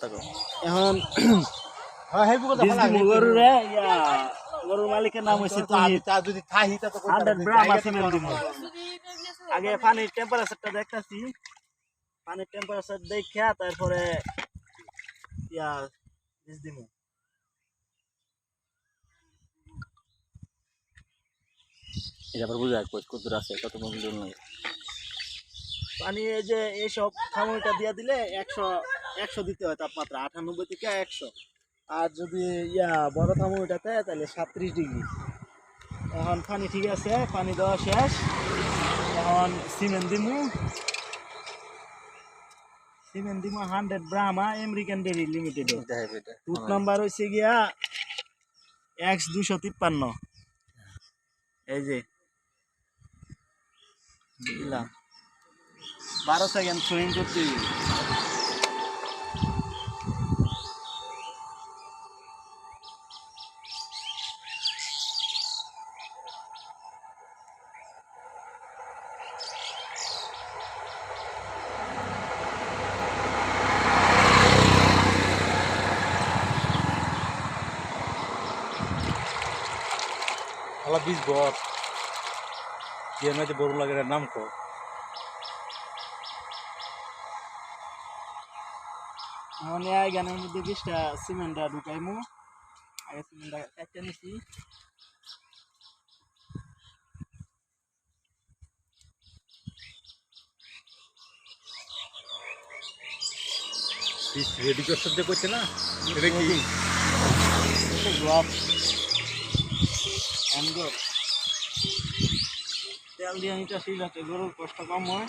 থাকো এখন গরুর মালিকের নাম হচ্ছে আগে পানির টেম্পারেচারটা দেখতেছি পানির টেম্পারেচার দেখা তারপরে দিমু এটা আবার বুঝা কত দূর আছে কত দূর নাই পানি এই যে এইসব থার্মোমিটার দিয়ে দিলে 100 দিতে হয় তাপমাত্রা 98 থেকে 100 আর যদি বড় থার্মোমিটারতে তাহলে 37 ডিগ্রি এখন পানি ঠিক আছে পানি দেওয়া শেষ এখন সিমেন্ট দিমু 100 ব্রাহ্মা American dairy limited route number হইছে গিয়া X253 এই যে দিলাম 12 সেকেন্ড সুইং করতে আলা বীজ বর যে না যে বড় লাগে নাম কো মানে এই গানের মধ্যে 20টা সিমেন্ট ঢুকাইমু আগে সিমেন্টটা কাটতে নিছি বীজ রেডি করতে যে কইতে না এটা কি গ্লাভ এন্ডর তেল দিয়ে নিতে আসি যাতে গরুর কষ্ট কম হয়